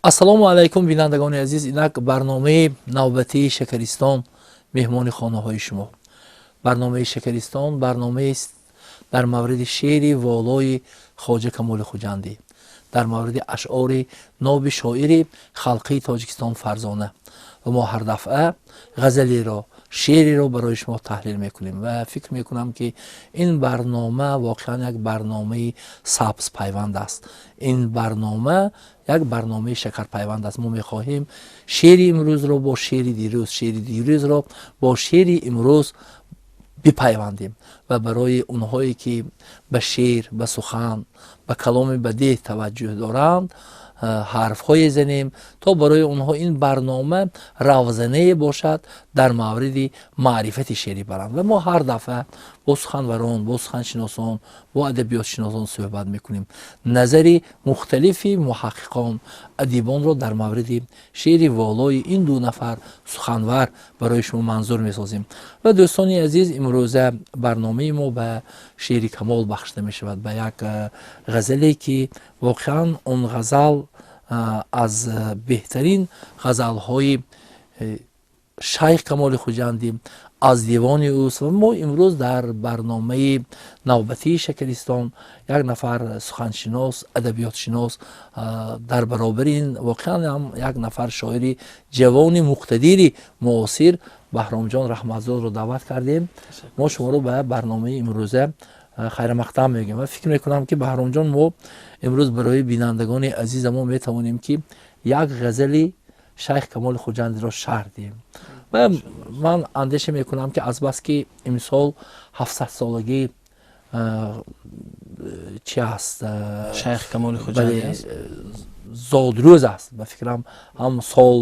ассалому алайкум бинандагони азиз, инак барномаи навбатии Шакаристон меҳмони хонаҳои шумо. барномаи Шакаристон барномаест дар мавриди шеъри волои хоҷа Камоли Хуҷандӣ, дар мавриди ашъори нови шоири халқии Тоҷикистон Фарзона. ва мо ҳар дафъа ғазалеро, шеъреро барои шумо таҳлил мекунем ва фикр мекунам ки ин барнома воқеан як барномаи сабз пайванд аст. ин барнома як барномаи шакарпайванд аст. мо мехоҳем шеъри имрӯзро бо шеъри дирӯз, шеъри дирӯзро бо шеъри имрӯз бипайвандем ва барои онҳое ки ба шеър, ба сухан, ба каломи бадеҳ таваҷҷӯҳ доранд ҳарфҳое занем, то барои онҳо ин барнома равзанае бошад дар мавриди маърифати шеъри баланд. ва мо ҳар дафъа бо суханварон, бо суханшиносон, бо адабиётшиносон суҳбат мекунем. назари мухталифи муҳаққиқон, адибонро дар мавриди шеъри волои ин ду нафар суханвар барои шумо манзур месозем. ва дӯстони азиз, имрӯза барномаи мо ба шеъри Камол бахшида мешавад, ба як ғазале ки воқеан он ғазал аз беҳтарин ғазалҳои шайх Камоли Хуҷандӣ аз дивони ӯст. ва мо имрӯз дар барномаи навбатии Шакаристон як нафар суханшинос, адабиётшинос дар баробари ин воқеан ҳам як нафар шоири ҷавони муқтадири муосир Баҳромҷон Раҳматзодро даъват кардем. мо шуморо ба барномаи имрӯза хайрамақдам мегӯем ва фикр мекунам ки Баҳромҷон, мо имрӯз барои бинандагони азиза мо метавонем ки як ғазали шайх Камоли Хуҷандиро шарҳ диҳем. ва ман андеша мекунам ки азбаски имсол 700-солаги чи аст, шайх Камоли Хуҷандӣ аст, зодрӯз аст. ба фикрам ҳам сол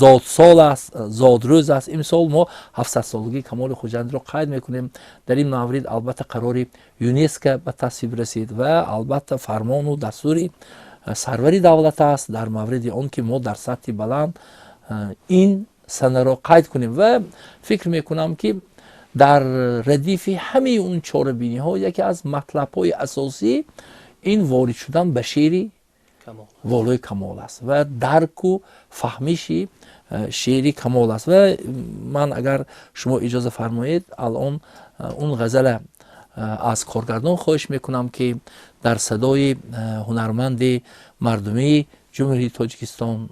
зодсол аст, зодрӯз аст. имсол мо 700-солаги Камоли Хуҷандиро қайд мекунем. дар ин маврид албатта қарори ЮНЕСКО ба тасвиб расид ва албатта фармону дастури сарвари давлат аст дар мавриди он ки мо дар сатҳи баланд ин санаро қайд кунем. ва фикр мекунам ки дар радифи ҳамаи он чорабиниҳо яке аз матлабҳои асосӣ ин ворид шудан ба шеъри волои Камол аст ва дарку фаҳмиши шеъри Камол аст. ва ман агар шумо иҷоза фармоед, алон он ғазала аз коргардон хоҳиш мекунам ки дар садои ҳунарманди мардумии ҷумҳурии Тоҷикистон,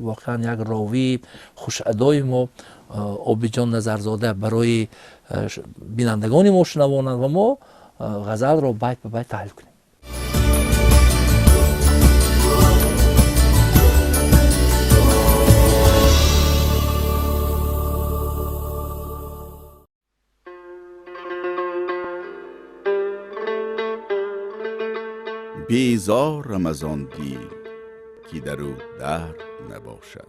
воқеан як ровии хушадои мо, Обиҷон Назарзода барои бинандагони мо шунавонанд ва мо ғазалро байт ба байт таҳлил кунем. بیزارم از آن دیل که در او درد نباشد.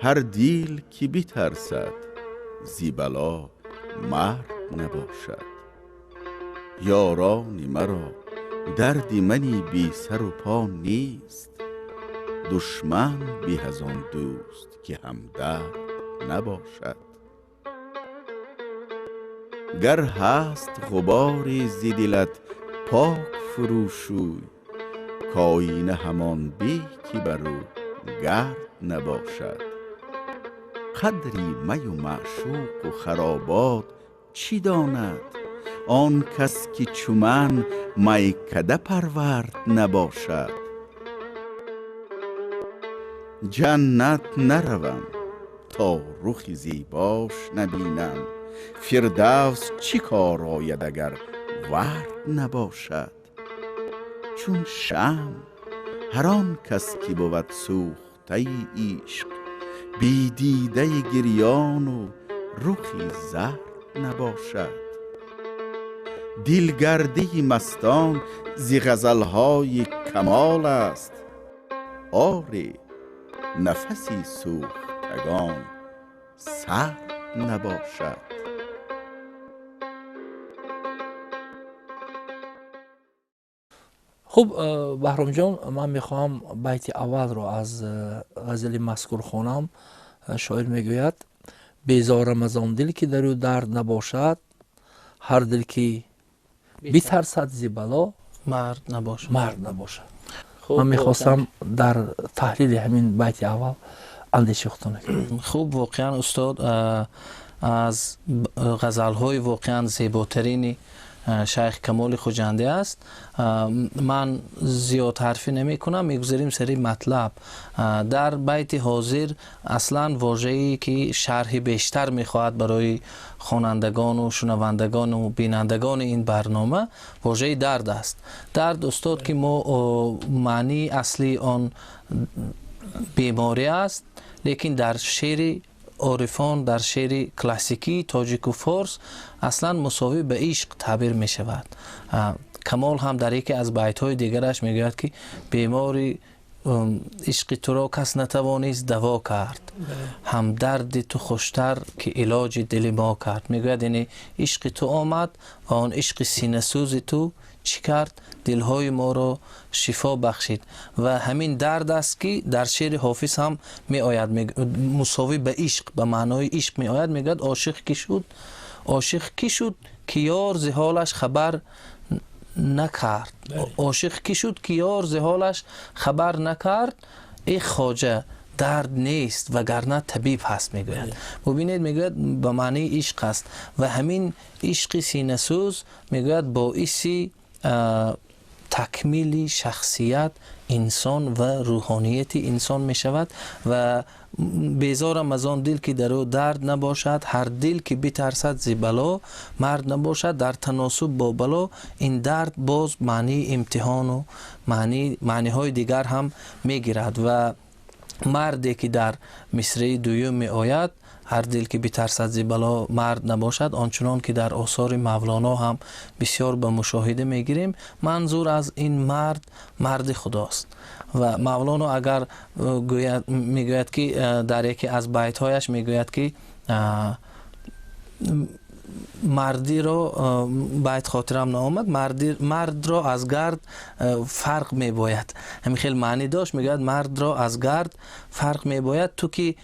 هر دیل که بیترسد زی بلا مرد نباشد. یارانی مرا دردی منی بی سر و پا نیست. دشمن بی از آن دوست که هم درد نباشد. گر هست غباری زی دلت پاک فروشوی، کاینه همان بی که بر او گرد نباشد. قدری می و معشوق و خرابات چی داند؟ آن کس که چو من میکده پرورد نباشد. جنت نروم تا رخ زیباش نبینم، فردوس چی کار آید اگر ورد نباشد. چون شمع هر آن کس که بود سوخته عشق، بی دیده گریان و رخی زرد نباشد. دلگرده مستان ز غزلهای کمال است، آری نفسی سوختگان سرد نباشد. хуб, Баҳромҷон, ман мехоҳам байти аввалро аз ғазали мазкур хонам. шоир мегӯяд: безорам аз он дил ки дар ӯ дард набошад, ҳар дил ки битарсад зи бало مرد نباشد. مرد نباشد. من میخواستم در تحلیل همین بیت اول اندیشه خودتون کنم. خوب واقعا استاد از غزل های واقعا زیباترین شیخ کمال خوجنده است. من زیاد حرفی نمی کنم، میگذاریم سری مطلب. در بیت حاضر اصلا واژه‌ای که شرح بیشتر میخواهد برای خوانندگان و شنوندگان و بینندگان این برنامه واژه درد است. درد استاد که ما معنی اصلی آن بیماری است، لیکن در شعر عارفان، در شعر کلاسیکی تاجیک و فارس اصلا مساوی به عشق تعبیر می شود. کمال هم در یکی از بیت های دیگرش می گوید که بیماری عشق تو را کس نتوانست دوا کرد، هم درد تو خوشتر که علاج دل ما کرد. می گوید یعنی عشق تو آمد و آن عشق سینه سوز تو چی کرد؟ دلهای ما را شفا بخشید. و همین درد است که در شعر حافظ هم می آید، مساوی به عشق، به معنای عشق می آید. می گوید عاشق کی شد که یار ز حالش خبر نکرد. عاشق کی شد که یار ز حالش خبر نکرد. ای خواجه درد نیست وگرنه طبیب هست. میگوید ببینید، میگوید به معنی عشق است و همین عشق سینه سوز میگوید باعث تکمیل شخصیت انسان و روحانیت انسان می شود. و بیزارم از آن دل که در او درد نباشد، هر دل که بترسد ز بلا مرد نباشد. در تناسب با بلا این درد باز معنی امتحان و معنی های دیگر هم می گیرد. و مردی که در مصرع دوم می آید، هر دل که بترسد ز بلا مرد نباشد، آنچنان که در آثار مولانا هم بسیار به مشاهده میگیریم. منظور از این مرد خداست. و مولانا اگر میگوید که در یکی از بیت هایش میگوید که مردی را، بیت خاطرم نآمد، مرد را از گرد فرق می باید. همین خیلی معنی داشت. میگوید مرد را از گرد فرق می باید. تو که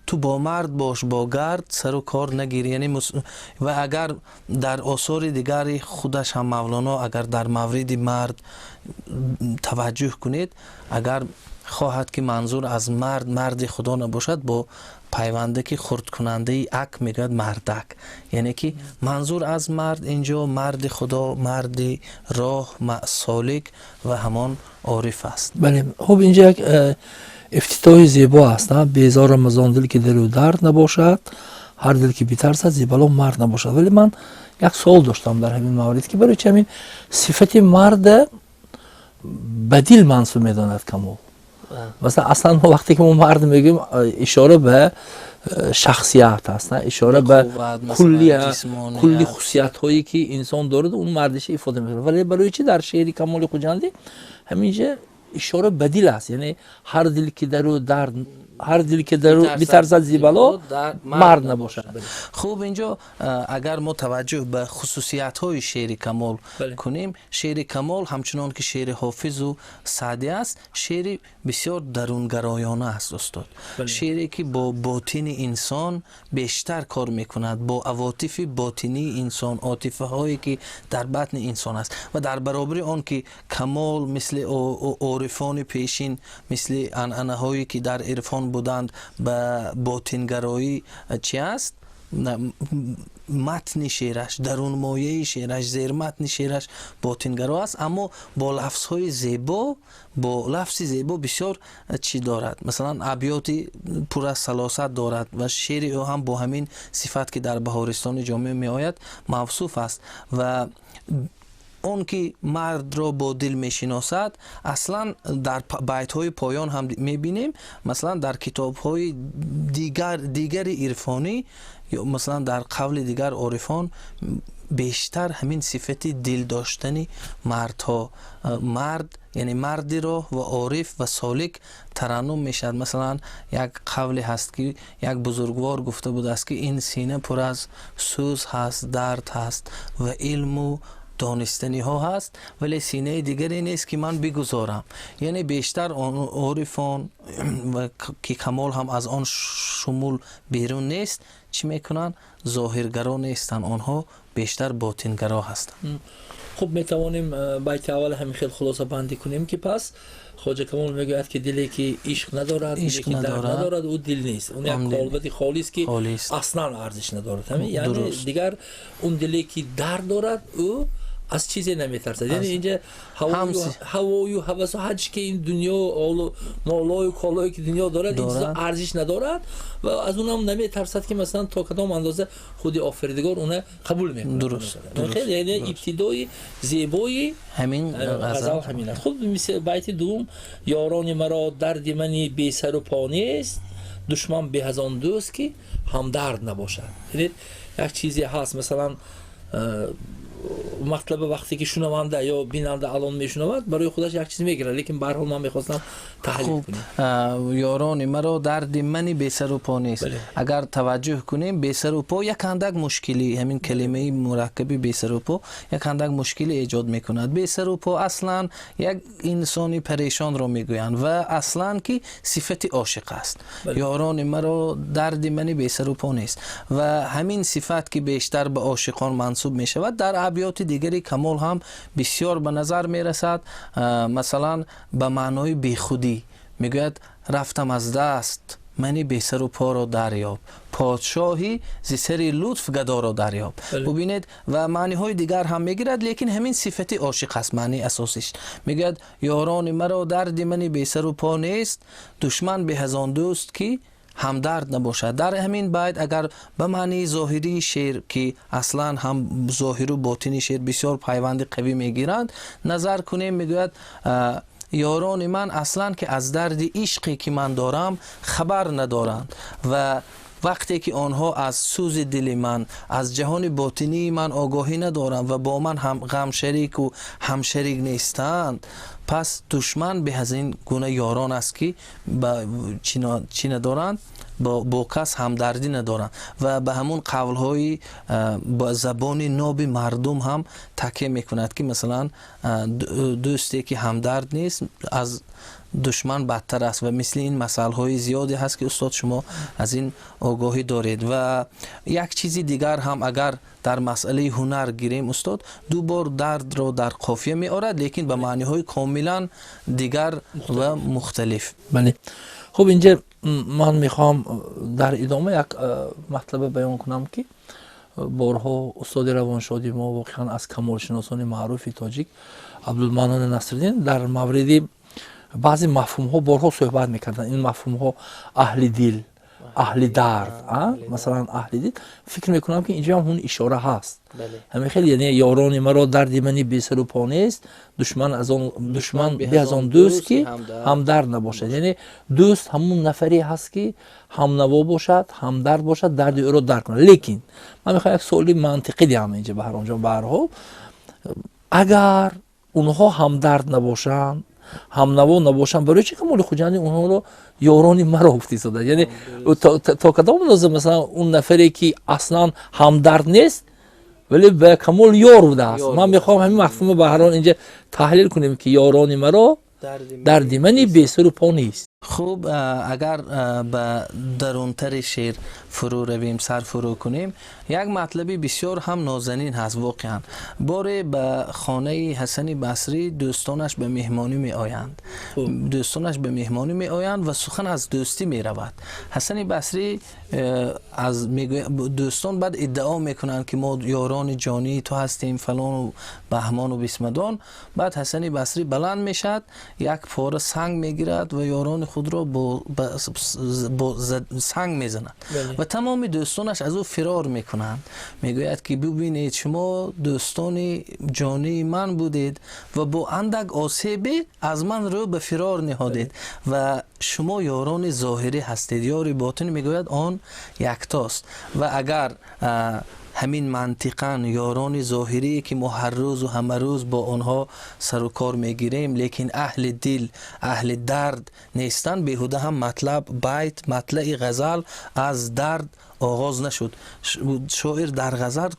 تو با مرد باش، با گرد سر و کار نگیری. یعنی و اگر در آثار دیگر خودش هم مولانا اگر در مورد مرد توجه کنید، اگر خواهد که منظور از مرد خدا نباشد، با پیونده که خرد کننده اک میگوید مردک، یعنی که منظور از مرد اینجا مرد خدا، مرد راه سالک و همان عارف است. بله، خب اینجا یک افتتاح زیبا است. بیزارم از آن دل که در او درد نباشد، هر دل که بترسد ز بلا مرد نباشد. ولی من یک سوال داشتم در همین مورد که برای چه همین صفت مرد بدیل منصوب میداند کمال؟ مثلا اصلا ما وقتی که ما مرد میگیم اشاره به شخصیت هست، نه اشاره به کلی خصوصیت هایی که انسان داره اون مردش ifade میکنه. ولی برای چی در شعر کمال خوجندی همینجا اشاره بدیل است؟ یعنی هر دل که در او بترسد ز بلا مرد نباشد. خوب، اینجا اگر ما توجه به خصوصیت های شعر کمال کنیم، شعر کمال همچنان که شعر حافظ و سعدی است، شعر بسیار درونگرایانه است استاد. شعری که با باطن انسان بیشتر کار میکند، با عواطف باطنی انسان، عاطفه هایی که در بطن انسان است. و در برابر آن که کمال مثل عارفان پیشین، مثل عنعنه هایی که در عرفان بودند به باطنگرایی چی است؟ متن شعرش، درون مایه شعرش، زیر متن شعرش باطنگرا است، اما با لفظ های زیبا، با لفظ زیبا بسیار چی دارد. مثلا ابیاتی پر از سلاست دارد و شعر او هم با همین صفت که در بهارستان جامعه می آید موصوف است. و اون که مرد را با دل میشناسد، اصلا در بیت های پایان هم میبینیم. مثلا در کتاب های دیگر عرفانی یا مثلا در قول دیگر عارفان بیشتر همین صفت دل داشتنی مردها، مرد یعنی مردی را و عارف و سالک ترنم میشد. مثلا یک قول هست که یک بزرگوار گفته بود است که این سینه پر از سوز هست، درد هست و علم و دانستنی ها هست، ولی سینه دیگری نیست که من بگذارم. یعنی بیشتر عارفان و که کمال هم از آن شمول بیرون نیست، چی میکنن؟ ظاهرگرا نیستن، آنها بیشتر باطنگرا هستند. خب میتوانیم بیت اول همین خیلی خلاصه بندی کنیم که پس خواجه کمال میگوید که دلی که عشق ندارد، دلی که درد ندارد او دل نیست، اون یک قالبت خالی است که اصلا ارزش ندارد. همین یعنی دیگر اون دلی که درد دارد او از چیزی نمیترسد. یعنی اینجا هوای و هوس و هرچی که این دنیا و مالای و کالایی که دنیا دارد این چیزا ارزش ندارد و از اونم نمیترسد که مثلا تا کدام اندازه خودی آفریدگار اون قبول میکنه. درست. خیلی یعنی ابتدای زیبایی همین غزل همین است. خب مثل بیت دوم، یاران مرا درد منی بی سر و پا نیست، دشمن به از آن دوست که هم درد نباشد. یعنی یک چیزی هست مثلا مطلب وقتی که شنونده یا بیننده الان میشنود برای خودش یک چیز میگیره، لیکن به هر حال من میخواستم تحلیل کنیم. یاران مرا درد منی بی سر و پا نیست. اگر توجه کنیم بی سر و پا یک اندک مشکلی، همین کلمه مرکبی بی سر و پا یک اندک مشکلی ایجاد میکند. بی سر و پا اصلا یک انسانی پریشان رو میگویند و اصلا که صفت عاشق است. یاران مرا درد منی بی سر و پا نیست و همین صفت که بیشتر به عاشقان منسوب میشود در ابیات دیگری کمال هم بسیار به نظر می رسد. مثلا به معنای بیخودی میگوید رفتم از دست منی بی سر و پا را دریاب، پادشاهی ز سر لطف گدا را دریاب. ببینید و معنی های دیگر هم میگیرد، لیکن همین صفت عاشق است معنی اساسیش. میگوید یاران مرا درد منی بی سر و پا نیست، دشمن به هزان دوست کی همدرد نباشد. در همین بیت اگر به معنی ظاهری شعر که اصلا هم ظاهر و باطنی شعر بسیار پیوند قوی میگیرند نظر کنیم، میگوید یاران من اصلا که از درد عشقی که من دارم خبر ندارند و وقتی که آنها از سوز دل من، از جهان باطنی من آگاهی ندارند و با من هم غم شریک و هم شریک نیستند، پس دشمن به از این گونه یاران است که چی ندارند، با کس همدردی ندارند و به همون قولهای با زبان ناب مردم هم تکیه میکند که مثلا دوستی که همدرد نیست از دشمن بدتر است و مثل این مسائل های زیادی هست که استاد شما از این آگاهی دارید. و یک چیزی دیگر هم اگر در مسئله هنر گیریم استاد، دو بار درد را در قافیه می آورد لیکن به معنی های کاملا دیگر و مختلف. بله. خب اینجا من میخوام در ادامه یک مطلب بیان کنم که بارها استاد روانشادی ما واقعا از کمال شناسان معروف تاجیک عبدالمنان نصرالدین در مورد بعضی مفهوم ها بارها صحبت میکردن. این مفهوم ها اهل دل، اهل درد، مثلا اهل دل فکر میکنم که اینجا هم اون اشاره هست. همین خیلی یعنی یاران مرا درد منی بی سر و پا نیست، دشمن به از آن دوست که هم درد نباشد. یعنی دوست همون نفری هست که هم نوا باشد، هم درد باشد، درد او را درک کنه. لیکن من میخوام یک سوالی منطقی دیم اینجا به هر اونجا برها، اگر اونها هم درد نباشند، هم نوا نباشن، برای چی کمال خوجندی اونها رو یاران مرا گفتی زده؟ یعنی تا کدام اندازه مثلا اون نفری که اصلا هم درد نیست ولی به کمال یار بوده است. من میخوام همین مفهوم به هر حال اینجا تحلیل کنیم که یاران مرا درد منی بی سر و پا نیست. خوب، اگر به درونتر شعر فرو رویم، سر فرو کنیم، یک مطلبی بسیار هم نازنین هست. واقعا باره به خانه حسن بصری دوستانش به مهمانی می آیند، دوستانش به مهمانی می آیند و سخن از دوستی می رود. حسن بصری از دوستان بعد ادعا میکنند که ما یاران جانی تو هستیم فلان و بهمان و بسمدان. بعد حسن بصری بلند میشد، یک پاره سنگ میگیرد و یاران خود را با سنگ میزند و تمام دوستانش از او فرار میکنند. میگوید که ببینید شما دوستان جانی من بودید و با اندک آسیبی از من رو به فرار نهادید و شما یاران ظاهری هستید، یار باطنی میگوید آن یکتاست. و اگر همین منطقاً یاران ظاهری که ما هر روز و همه روز با آنها سر و کار میگیریم لیکن اهل دل، اهل درد نیستن، بیهوده هم مطلع غزل از درد آغاز نشد. شاعر در غزل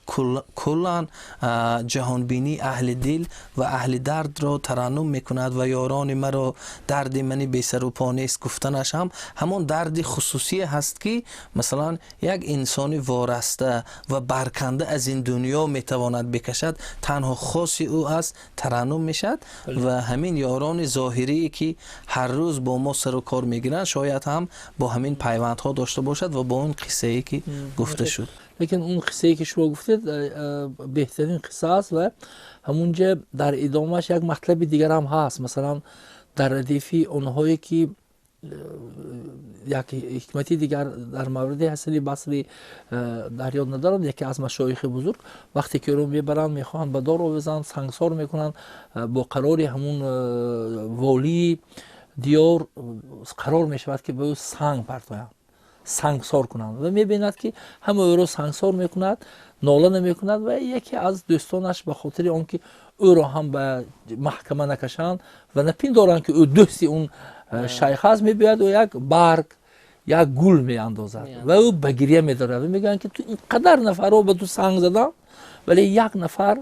کلا جهانبینی اهل دل و اهل درد را ترنم میکند و یاران مرا درد منی بی سر و پا نیست گفتنش هم همون درد خصوصی هست که مثلا یک انسان وارسته و برکنده از این دنیا میتواند بکشد، تنها خاصی او است ترنم میشد و همین یاران ظاهری که هر روز با ما سر و کار میگیرن شاید هم با همین پیوندها داشته باشد و با اون قصه ای که گفته شد. لیکن اون قصه ای که شما گفتید بهترین قصه است و همونجا در ادامهش یک مطلب دیگر هم هست. مثلا در ردیفی اونهایی که یک حکمتی دیگر در مورد حسن بصری در یاد ندارم، یکی از مشایخ بزرگ وقتی که رو میبرن میخوان به دار آویزن سنگسار میکنن با قرار همون والی دیار قرار میشود که به او سنگ پرتاین سنگسار کنند و میبیند که همه او رو سنگسار میکند، ناله نمیکند و یکی از دوستانش به خاطر آنکه او را هم به محکمه نکشند و نپندارند که او دوستی اون شیخ است، میبیاد و یک برگ یک گل میاندازد و او به گریه میدارد و میگن که تو اینقدر نفر رو به تو سنگ زدن ولی یک نفر.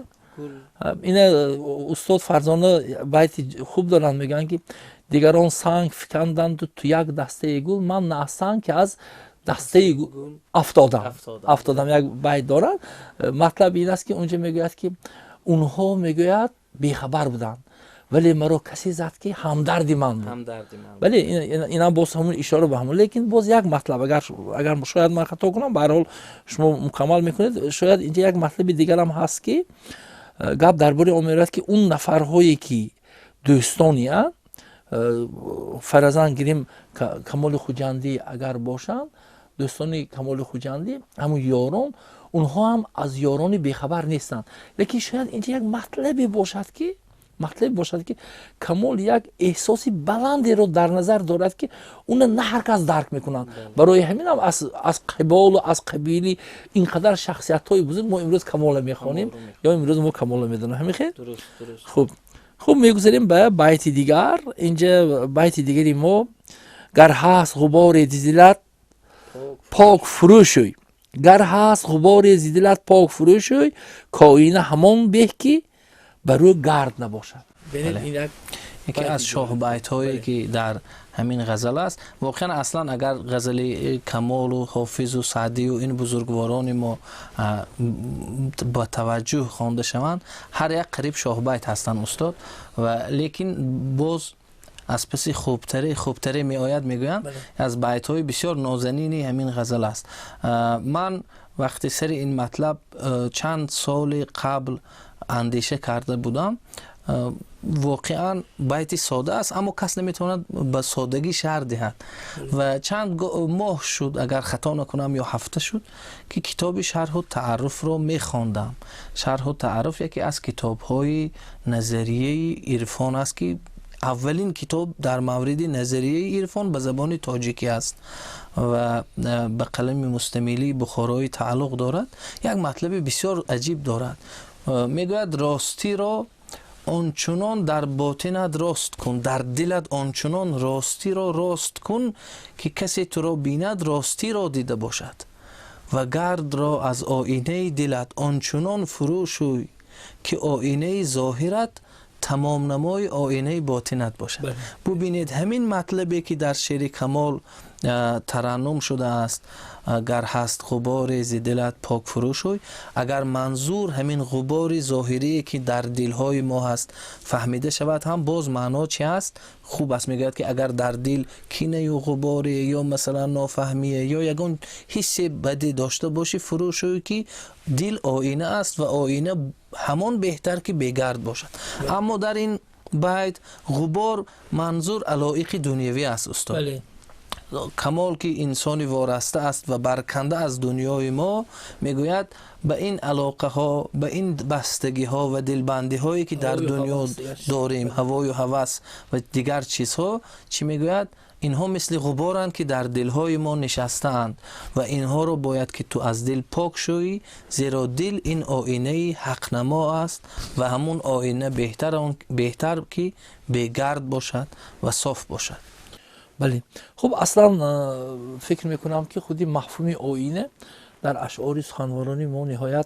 این استاد فرزانه بیت خوب دارن، میگن که دیگران سنگ فکندند تو یک دسته گل، من نه که از دسته گل افتادم. یک بیت دارن. مطلب این است که اونجا میگوید که اونها میگوید بیخبر بودن ولی مرا کسی زد که همدردی من بود. ولی اینا باز همون اشاره به همون. لیکن باز یک مطلب اگر شاید من خطا کنم به هر حال شما مکمل میکنید، شاید اینجا یک مطلب دیگر هم هست که گپ درباره امیرت که اون نفرهایی که دوستانی هستند فرضاً گیریم کمال خوجندی اگر باشن، دوستانی کمال خوجندی همون یاران، اونها هم از یاران بیخبر نیستن. لیکن شاید اینجا یک مطلبی باشد که کمال یک احساسی بلندی رو در نظر دارد که اون نه هر کس درک میکنن. برای همین هم از قبال و از قبیلی اینقدر شخصیت های بزرگ ما امروز کمال میخوانیم یا امروز ما کمال میدونیم. همین خیر؟ درست. خب میگذاریم به بیت دیگر. اینجا بیت دیگری ما گر هست غبار زیدلت پاک فروشوی، گر هست غبار زیدلت پاک فروشوی کائینه همان به که بر روی گرد نباشد. یکی از شاه بیت هایی که در همین غزل است. واقعا اصلا اگر غزل کمال و حافظ و سعدی و این بزرگواران ما با توجه خوانده شوند هر یک قریب شاه بیت هستند استاد، و لیکن باز از پس خوبتره می آید میگویند از بیت های بسیار نازنینی همین غزل است. من وقتی سر این مطلب چند سال قبل اندیشه کرده بودم، واقعا بیت ساده است اما کس نمیتواند به سادگی شرح دهد و چند ماه شد اگر خطا نکنم یا هفته شد که کتاب شرح و تعرف رو میخواندم. شرح و تعرف یکی از کتاب های نظریه عرفان است که اولین کتاب در مورد نظریه عرفان به زبان تاجیکی است و به قلم مستملی بخارایی تعلق دارد. یک مطلب بسیار عجیب دارد، میگوید راستی را آنچنان در باطنت راست کن، در دلت آنچنان راستی را راست کن که کسی تو را بیند راستی را دیده باشد و گرد را از آینه دلت آنچنان فرو شوی که آینه ظاهرت تمام نمای آینه باطنت باشد. ببینید همین مطلبی که در شعر کمال ترنم شده است، اگر هست غبار ز دلت پاک فروشوی، اگر منظور همین غبار ظاهری که در دلهای ما هست فهمیده شود هم باز معنا چی است خوب است. میگوید که اگر در دل کینه و غبار یا مثلا نافهمیه یا یگان حس بدی داشته باشی فروشوی که دل آینه است و آینه همان بهتر که بگرد باشد. اما در این بیت غبار منظور علایق دنیوی است استاد. کمال که انسانی وارسته است و برکنده از دنیای ما، میگوید به این علاقه ها، به این بستگی ها و دلبندی هایی که در دنیا داریم، هوای و هوس و دیگر چیزها، چی میگوید؟ اینها مثل غبارند که در دلهای ما نشستند و اینها رو باید که تو از دل پاک شوی، زیرا دل این آینه حق نما است و همون آینه بهتر که بگرد باشد و صاف باشد. بله. خب اصلا فکر میکنم که خودی مفهوم آینه در اشعار سخنورانی ما نهایت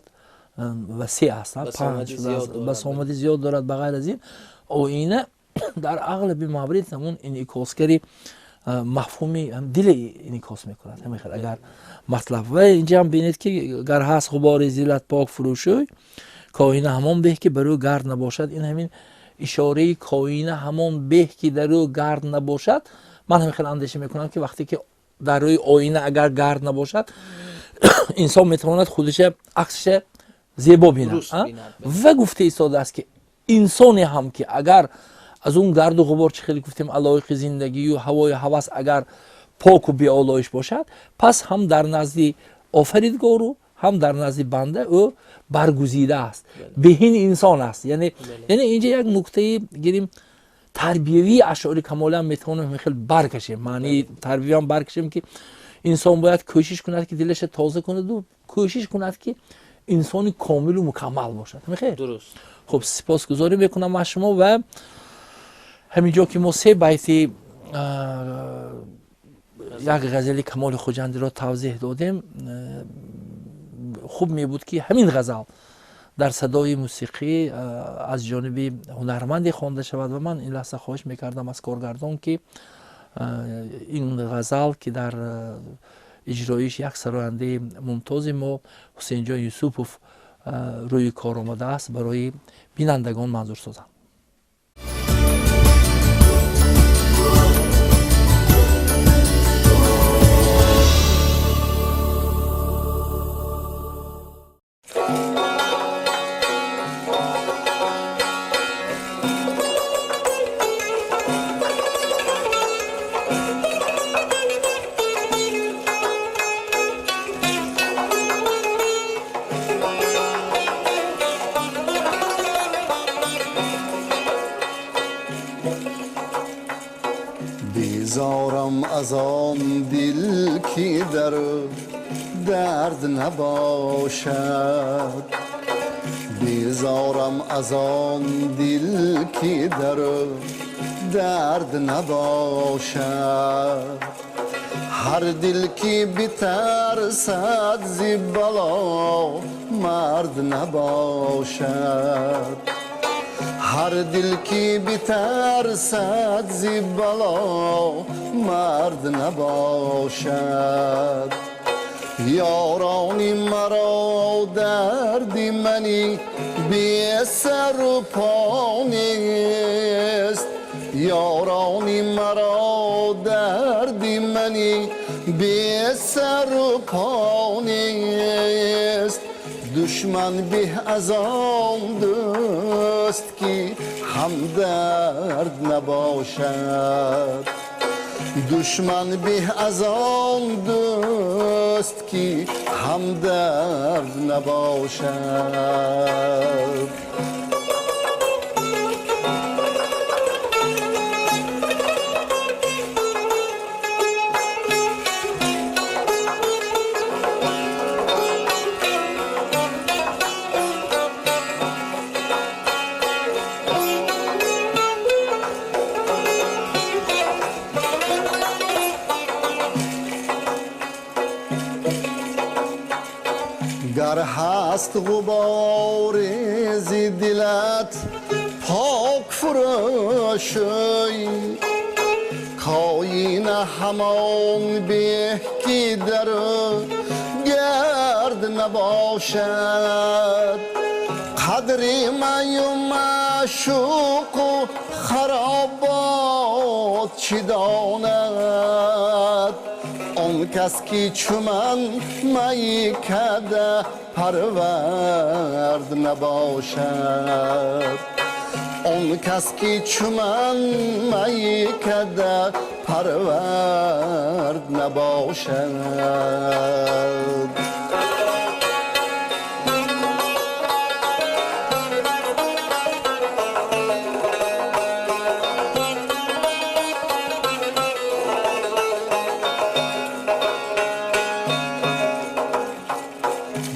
وسیع است. بسامدی زیاد دارد. بغیر از این آینه در اغلب موارد همون انعکاسگری مفهومی هم دل انعکاس میکند. همین خیلی اگر مطلب و اینجا هم بینید که گر هست غبار زیلت پاک فروشوی کاینه همان به که برو گرد نباشد. این همین اشاره کاینه همان به که در رو گرد نباشد. من همین خیلی اندیشه میکنم که وقتی که در روی آینه اگر گرد نباشد انسان میتواند خودش عکسش زیبا بیند. و گفته ایستاده است که انسانی هم که اگر از اون گرد و غبار چه خیلی گفتیم علایق زندگی و هوای هوس اگر پاک و بی‌آلایش باشد، پس هم در نزد آفریدگار و هم در نزد بنده او برگزیده است، بهین انسان است. یعنی اینجا یک نکته گیریم تربیوی اشعار کمالا میتونیم خیلی برکشیم. معنی تربیوی هم برکشیم که انسان باید کوشش کند که دلش تازه کند و کوشش کند که انسانی کامل و مکمل باشد. میخیر درست. خب سپاسگزاری میکنم از شما و همینجا که ما 3 بیت یک غزل کمال خواجندی را توضیح دادیم، خوب می بود که همین غزل در صدای موسیقی از جانب هنرمندی خوانده شود و من این لحظه خواهش میکردم از کارگردان که این غزل که در اجرایش یک سراینده ممتاز ما حسین جان یوسفوف روی کار آمده است برای بینندگان منظور سازند. بیزارم از آن دل که در درد نباشد، بیزارم از آن دل که در درد نباشد. هر دل که بترسد ز بلا مرد نباشد، هر دل که بترسد ز بلا مرد نباشد. یارانی مرا درد منی بی سر و پا نیست، یارانی مرا درد منی بی سر و پا نیست. دشمن به از آن دوست که همدرد نباشد، دشمن به از آن دوست که همدرد نباشد. گر هست غبار ز دلت پاک فروشی، کاینه همان به که در گرد نباشد. قدر می و معشوق و خرابات چه داند، آن کس که چو من می کده پرورد نباشد، آن کس که چو من می کده پرورد نباشد.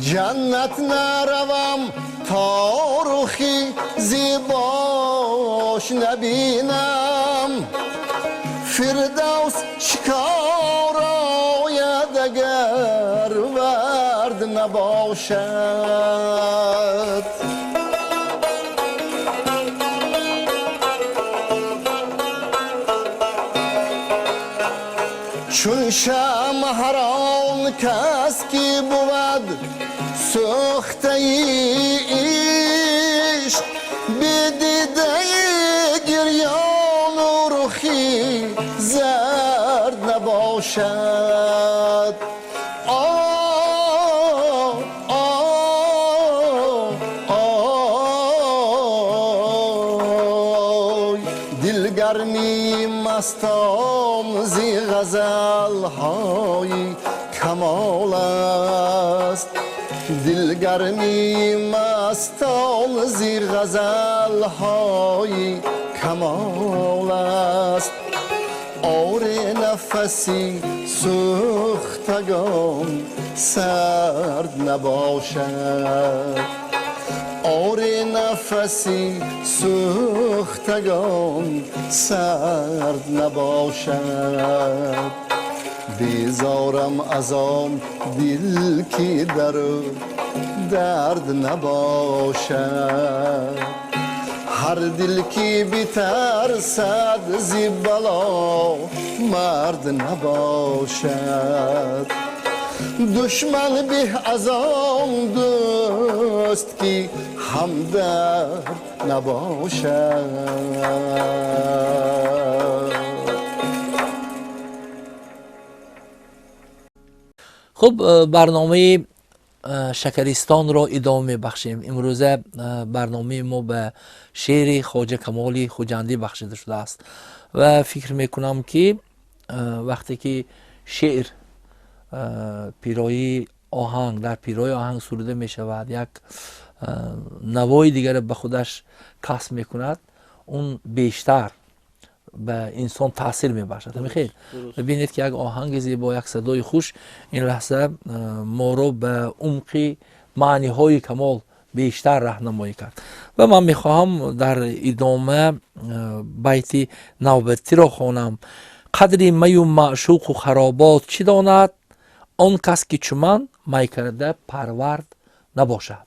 جنت نروم تا رخی زیباش نبینم، فردوس شکار آید اگر ورد نباشد. چون شمع هر آن کس که بود سوخته عشق، به دیده گریان و رخی زرد نباشد. دلگرمی مستان زی غزل های کمال است، دلگرمی مستان زی غزل های کمال است. آر نفسی سوختگان سرد نباشد، آر نفسی سوختگان سرد نباشد. بیزارم از آن دل که در درد نباشد، هر دل که بترسد زی بلا مرد نباشد. دشمن به از آن دوست که همدرد نباشد. خب برنامه شکریستان را ادامه بخشیم. امروزه برنامه ما به شعر خواجه کمال خوجندی بخشیده شده است و فکر میکنم که وقتی که شعر پیرایه آهنگ در پیرایه آهنگ سروده می شود، یک نوای دیگر به خودش کسب می کند، اون بیشتر به انسان تاثیر می بخشد. میخیر ببینید که یک آهنگ زیبا، یک صدای خوش این لحظه ما رو به عمق معنی های کمال بیشتر راهنمایی کرد و من میخواهم در ادامه بیت نوبتی را خوانم. قدری می و معشوق و خرابات چی داند، آن کس که چو من می کرده پرورد نباشد.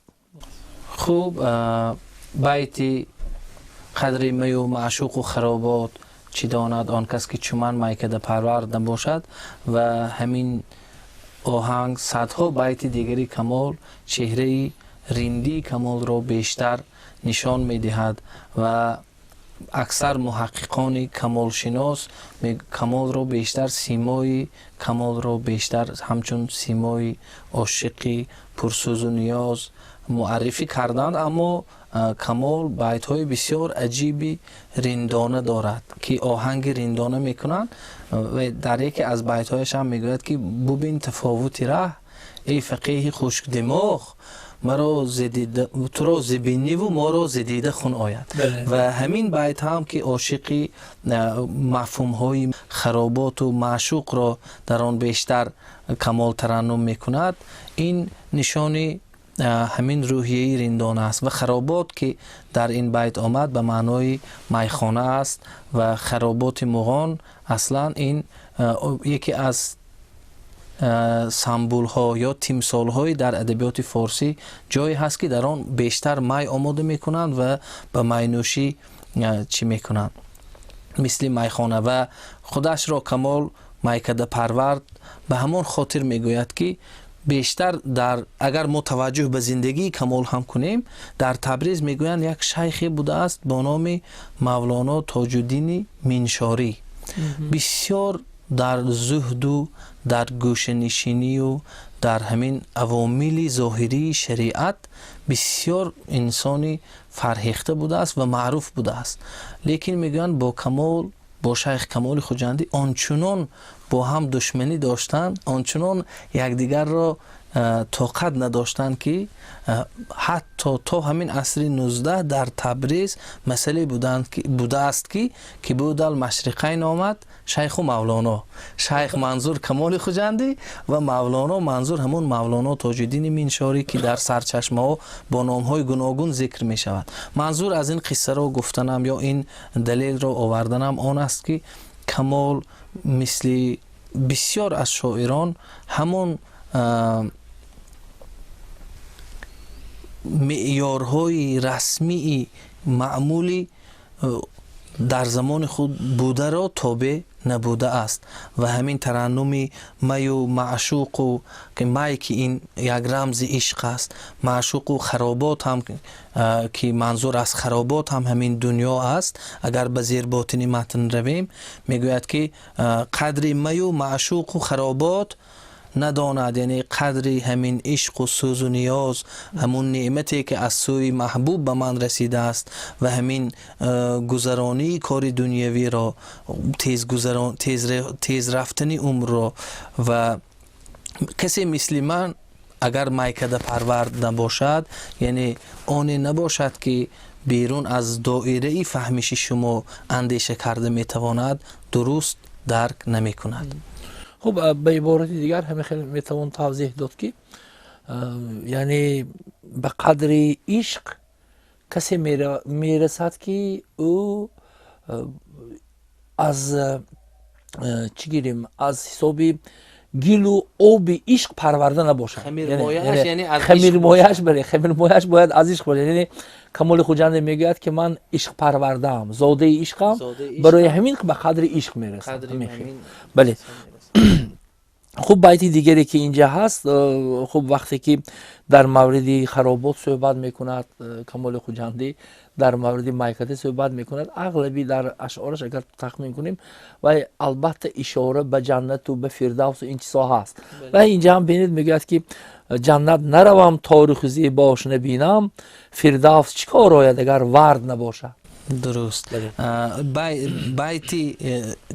خوب، بیت قدری می و معشوق و خرابات چی داند، آن کس که چو من می کرده پرورد نباشد و همین آهنگ صدها بیت دیگری کمال چهره رندی کمال را بیشتر نشان می دهد و اکثر محققان کمال شناس کمال را بیشتر سیمای کمال را بیشتر همچون سیمای عاشقی پرسوز و نیاز معرفی کردند، اما کمال بیت های بسیار عجیبی رندانه دارد که آهنگ رندانه میکنند و در یکی از بیت هایش هم میگوید که ببین تفاوت ره ای فقیه خشک دماغ، مرا زدیده تو را زبینی و ما را زدیده خون آید. و همین بیت هم که عاشقی مفهوم های خرابات و معشوق را در آن بیشتر کمال ترنم میکند، این نشانی همین روحیه رندانه است و خرابات که در این بیت آمد به معنای میخانه است و خرابات مغان اصلا این یکی از سمبول ها یا تمثال های در ادبیات فارسی جایی هست که در آن بیشتر می آماده میکنند و به می نوشی چی میکنند مثل میخانه و خودش را کمال میکده پرورد به همان خاطر میگوید که بیشتر در اگر ما توجه به زندگی کمال هم کنیم در تبریز میگویند یک شیخی بوده است با نام مولانا تاج الدین منشاری، بسیار در زهد و در گوشه نشینی و در همین عوامل ظاهری شریعت بسیار انسانی فرهیخته بوده است و معروف بوده است، لیکن میگویند با کمال با شیخ کمال خوجندی آنچنان با هم دشمنی داشتند، آنچنان یکدیگر را طاقت نداشتند که حتی تا همین عصر 19 در تبریز مسئله بوده است که بود المشرقین آمد شیخ و مولانا، شیخ منظور کمال خوجندی و مولانا منظور همون مولانا تاج الدین منشاری که در سرچشمه ها با نام های گوناگون ذکر می شود. منظور از این قصه را گفتنم یا این دلیل را آوردنم آن است که کمال مثل بسیار از شاعران همون معیارهای رسمی معمولی در زمان خود بوده را تابع نبوده است و همین ترنم می و معشوق و که می که این یک رمز عشق است، معشوق و خرابات هم که منظور از خرابات هم همین دنیا است. اگر به زیر باطنی متن رویم میگوید که قدر می و معشوق و خرابات نداند، یعنی قدری همین عشق و سوز و نیاز، همون نعمتی که از سوی محبوب به من رسیده است و همین گذرانی کار دنیوی را، تیز رفتنی عمر را. و کسی مثل من اگر میکده پرورد نباشد، یعنی آن نباشد که بیرون از دایره فهمیش شما اندیشه کرده میتواند، درست درک نمی کند. خب به عبارت دیگر همه خیلی میتوان توضیح داد که یعنی به قدر عشق کسی میرسد که او از چی گیریم از حسابی گل و آب عشق پرورده نباشه. خمیر مایه‌اش یعنی از خمیر مایه‌اش بره، خمیر مایه‌اش باید از عشق باشه. یعنی کمال خواجند میگوید که من عشق پرورده‌ام، زاده عشقم، برای همین به قدر عشق میرسم. بله. خب بیت دیگری که اینجا هست، خب وقتی که در مورد خرابات صحبت میکند کمال خواجندی، در مورد میکده صحبت میکند، اغلبی در اشعارش اگر تخمین کنیم و البته اشاره به جنت و به فردوس و این چیزها هست. و اینجا هم ببینید میگوید که جنت نروم تاریخ زیباش نبینم، فردوس چیکار آید اگر ورد نباشه. درست. بیتی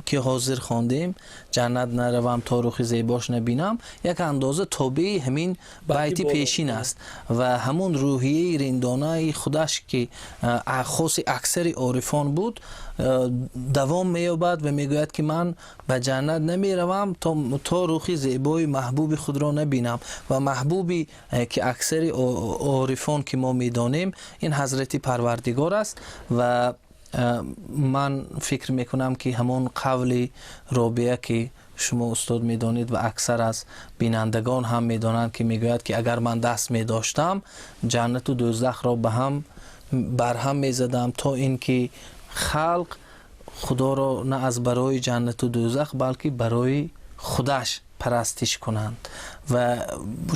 که حاضر خواندیم، جنت نروم تا رخ زیباش نبینم، یک اندازه تابع همین بیتی پیشین است و همون روحیه رندانه خودش که خاص اکثر عارفان بود دوام می‌یابد و میگوید که من به جنت نمیروم تا رخ زیبای محبوب خود را نبینم. و محبوبی که اکثر عارفان که ما میدانیم این حضرت پروردگار است. و من فکر میکنم که همون قول رابعه که شما استاد میدانید و اکثر از بینندگان هم میدانند که میگوید که اگر من دست میداشتم جنت و دوزخ را برهم میزدم تا اینکه خلق خدا را نه از برای جنت و دوزخ بلکه برای خودش پرستش کنند. و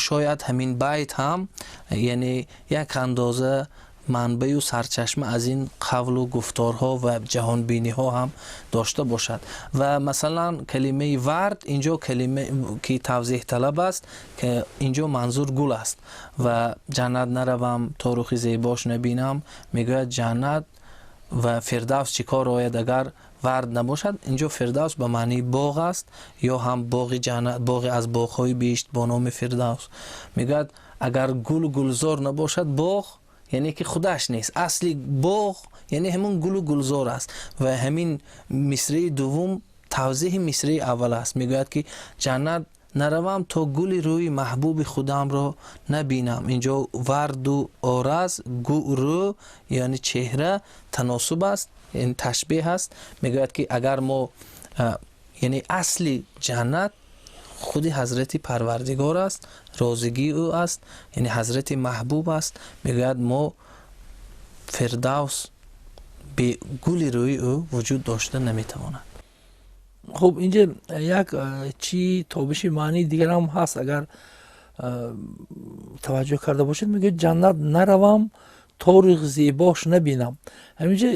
شاید همین بیت هم یعنی یک اندازه منبع و سرچشمه از این قول و گفتارها و جهان بینی ها هم داشته باشد. و مثلا کلمه ورد اینجا کلمه که توضیح طلب است که اینجا منظور گل است و جنت نروم تا رخ زیباش نبینم، میگوید جنت و فردوس چیکار آید اگر ورد نباشد. اینجا فردوس به معنی باغ است یا هم باغ جنت، باغ از باغ‌های بهشت با نام فردوس. میگوید اگر گل و گلزار نباشد باغ یعنی که خودش نیست، اصلی باغ یعنی همون گل و گلزار است. و همین مصرع دوم توضیح مصرع اول است، میگوید که جنت نروم تا گل روی محبوب خودم را نبینم. اینجا ورد و آرز رو یعنی چهره تناسب است، یعنی تشبیه است. میگوید که اگر ما یعنی اصلی جنت خود حضرت پروردگار است، رازگی او است، یعنی حضرت محبوب است. میگوید ما فردوس به گل روی او وجود داشته نمیتواند. خب اینجا یک چی تابش معنی دیگر هم هست اگر توجه کرده باشید، میگه جنت نروم تاریخ زیباش نبینم. همینجا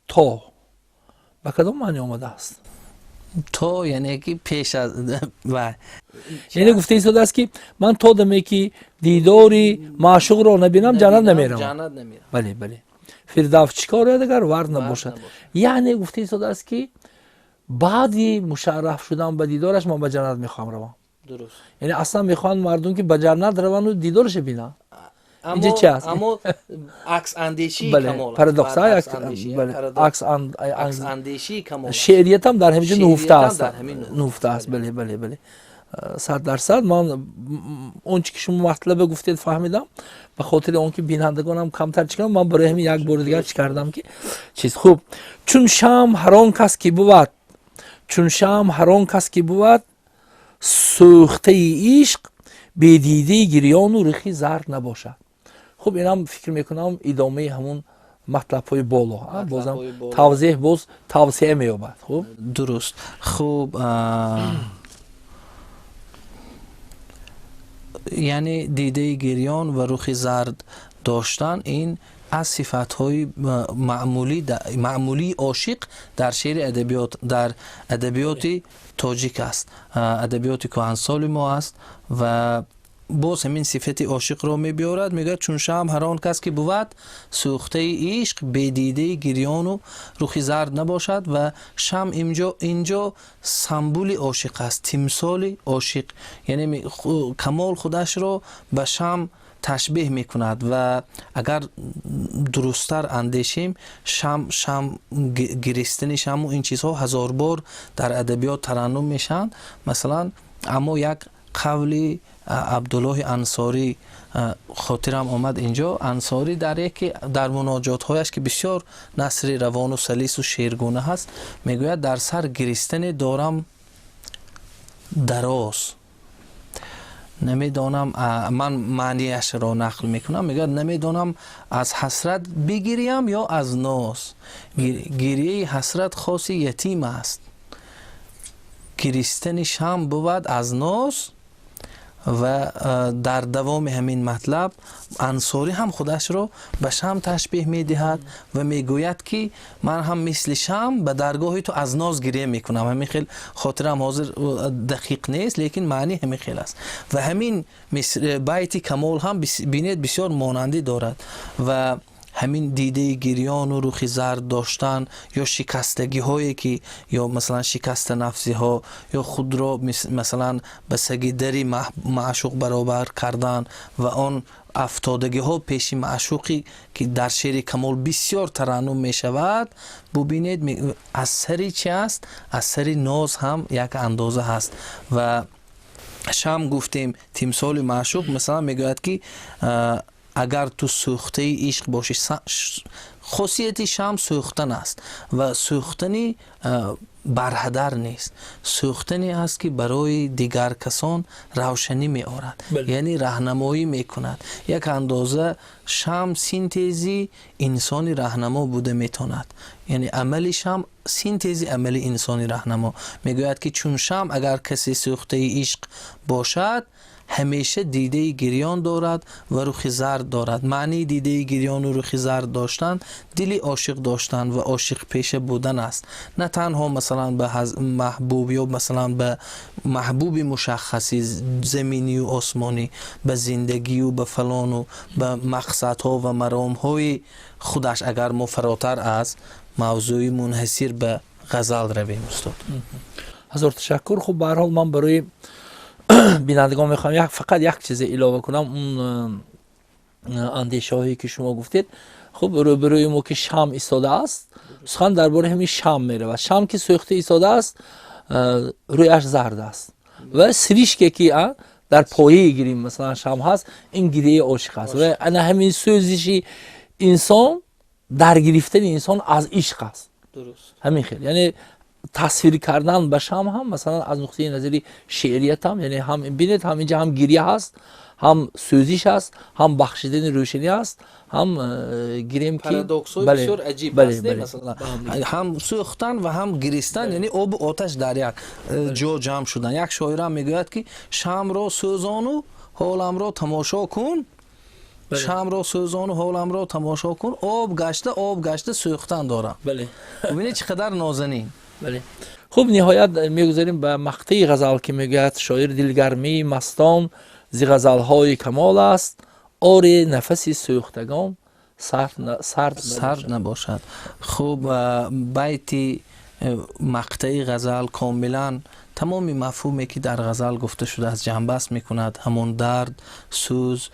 تا با کدام معنی آمده است؟ تا یعنی که پیش از و یعنی گفته ایستاده است که من تا دمی که دیداری معشوق را نبینم جنت نمیرم. بله بله. فردوس چیکار آید اگر ورد نباشد؟ یعنی گفته ایستاده است که بعدی مشرف شدن به دیدارش من به جنت میخوام روم. درست. یعنی اصلا میخوان مردم که به جنت روند و دیدارش بینن. اینجا چی هست؟ اما عکس اندیشی کمال. پرادوکس های عکس اندیشی کمال. شعریت هم در همینجا نهفته است. نهفته است. بله بله بله. 100% من اون چی که شما مطلب گفتید فهمیدم. به خاطر اون که بینندگانم کمتر چیکردم، من برای همین یک بار دیگر چی کردم که چیز خوب. چون شام هر آن کس که بود چون شم هر آن کس که بود سوخته عشق به دیده گریان و رخی زرد نباشد. خب اینم فکر میکنم ادامه همون مطلب های بالا بازم توضیح باز توصیه مییابد. خب درست. خب یعنی دیده گریان و رخ زرد داشتن این از صفت‌های معمولی عاشق در شعر ادبیات، در ادبیات تاجیک است، ادبیات کهنسال ما است و باز همین صفت عاشق را می‌بیارد. میگه چون شمع هر آن کس که بود سوخته عشق به دیده گریان و رخ زرد نباشد و شمع اینجا سمبول عاشق است، تمثال عاشق، یعنی کمال خودش را به شمع تشبیه میکند و اگر درستتر اندیشیم شم گریستن شم و این چیزها هزار بار در ادبیات ترنم میشن. مثلا اما یک قولی عبدالله انصاری خاطرم آمد اینجا، انصاری در مناجات هایش که بسیار نثر روان و سلیس و شعرگونه هست میگوید در سر گریستن دارم دراز، نمیدانم، من معنیش را نقل میکنم، میگه نمیدانم از حسرت بگیریم یا از ناز، گریه حسرت خاص یتیم است، گریستن شم بود از ناز. و در دوام همین مطلب انصاری هم خودش را به شم تشبیه میدهد و میگوید که من هم مثل شم به درگاه تو از ناز گریه میکنم. همین خیلی خاطرم حاضر دقیق نیست لیکن معنی همین خیلی است و همین بیت کمال هم بینید بسیار مانندی دارد و همین دیده گریان و رخ زرد داشتن یا شکستگی هایی که یا مثلا شکست نفسی ها یا خود را مثلا به سگیدری معشوق برابر کردن و آن افتادگی ها پیش معشوقی که در شعر کمال بسیار ترنم می شود، ببینید اثری چی است؟ اثری ناز هم یک اندازه هست و شم گفتیم تمثال معشوق. مثلا میگوید که اگر تو سوخته عشق باشی، خاصیت شم سوختن است و سوختنی برهدر نیست، سوختنی است که برای دیگر کسان روشنی می آورد، یعنی راهنمایی می کند. یک اندازه شم سینتزی انسانی راهنما بوده می تواند، یعنی عمل شم سینتزی عمل انسانی راهنما. می گوید که چون شم اگر کسی سوخته عشق باشد همیشه دیده گریان دارد و رخ زرد دارد. معنی دیده گریان و رخ زرد داشتن دلی عاشق داشتن و عاشق پیشه بودن است، نه تنها مثلا به محبوب یا مثلا به محبوب مشخصی زمینی و آسمانی، به زندگی و به فلان و به مقصدها و مرامهای خودش. اگر ما فراتر از موضوعی منحصر به غزل رویم استاد. هزار تشکر. خب به هر حال من برای بینندگان میخوام فقط یک چیز اضافه کنم. اون اندیشه هایی که شما گفتید، خب روبروی ما که شم ایستاده است، سخن درباره همین شم میره و شم که سوخته ایستاده است رویش زرد است و سریشکی که در پایه گیریم مثلا شم هست، این گریه عاشق است و انا همین سوزشی انسان در گرفتن انسان از عشق است. درست. همین خیلی یعنی تصویر کردن به شم هم مثلا از نقطه نظری شعریت هم، یعنی هم ببینید هم اینجا هم گریه هست، هم سوزش هست، هم بخشیدن روشنی هست، هم گریم که پارادوکس‌های بسیار عجیب است. مثلا هم سوختن و هم گریستن، یعنی آب و آتش در یک جا جمع شدن. یک شاعر هم میگوید که شم را سوزان و حالم را تماشا کن، شم را سوزان و حالم را تماشا کن، آب گشته سوختن دارم. بله. ببینید چقدر نازنین. بله. خب نهایت میگذاریم به مقطع غزل که میگوید شاعر دلگرمی مستان ز غزل‌های کمال است، آر نفسی سوختگان سرد نباشد. خب بیت مقطع غزل کاملا تمامی مفهومی که در غزل گفته شده از جنبه است میکند، همون درد، سوز،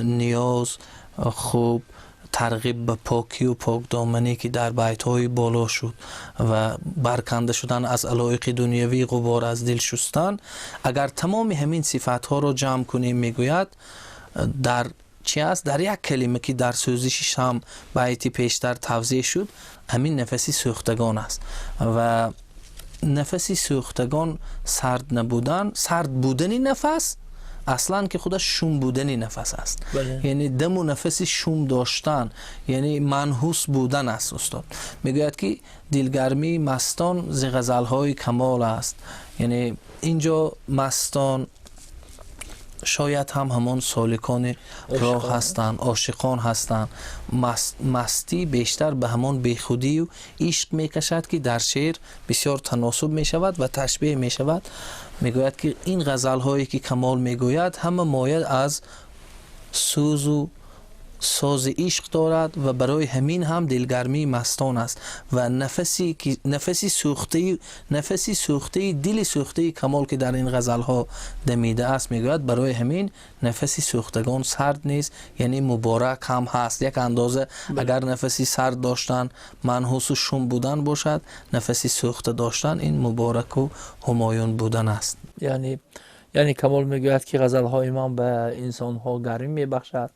نیاز، خوب ترغیب به پاکی و پاک دامنی که در بیت‌های بالا شد و برکنده شدن از علایق دنیوی، غبار از دل شستن. اگر تمام همین صفات‌ها را جمع کنیم میگوید در چی است؟ در یک کلمه که در سوزشش هم بیتی پیشتر توضیح شد، همین نفسی سوختگان است و نفسی سوختگان سرد نبودن، سرد بودنی نفس اصلا که خودش شوم بودنی نفس است. یعنی دم و نفسی شوم داشتن، یعنی منحوس بودن است. استاد میگوید که دلگرمی مستان ز غزل‌های کمال است. یعنی اینجا مستان شاید هم همان سالکان راه هستند، عاشقان هستند. مستی بیشتر به همان بیخودی و عشق میکشد که در شعر بسیار تناسب میشود و تشبیه میشود. میگوید که این غزل هایی که کمال میگوید همه مایه از سوز و ساز عشق دارد و برای همین هم دلگرمی مستان است و نفسی سوخته دل سوخته کمال که در این غزل ها دمیده است. میگوید برای همین نفسی سوختگان سرد نیست، یعنی مبارک هم هست. یک اندازه اگر نفسی سرد داشتن منحوس و شوم بودن باشد، نفسی سوخته داشتن این مبارک و همایون بودن است. یعنی کمال میگوید که غزل های من به انسان ها گرمی میبخشد،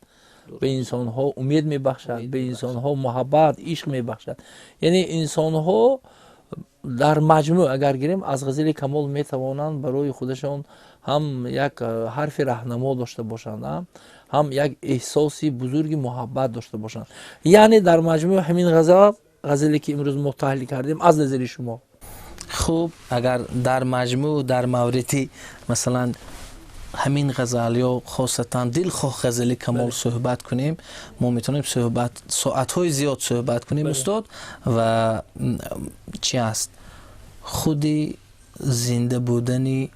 به انسان ها امید میبخشد، به انسان ها محبت عشق میبخشد. یعنی انسان ها در مجموع اگر گیریم از غزل کمال میتوانند برای خودشان هم یک حرف راهنما داشته باشند، هم یک احساسی بزرگی محبت داشته باشند. یعنی در مجموع همین غزلی که امروز ما تحلیل کردیم از نظر شما خوب اگر در مجموع در موردی مثلا همین غزل یا خاصتا دلخواه غزل کمال صحبت کنیم، ما میتونیم ساعت‌های زیاد صحبت کنیم استاد. و چی است خودی زنده بودنی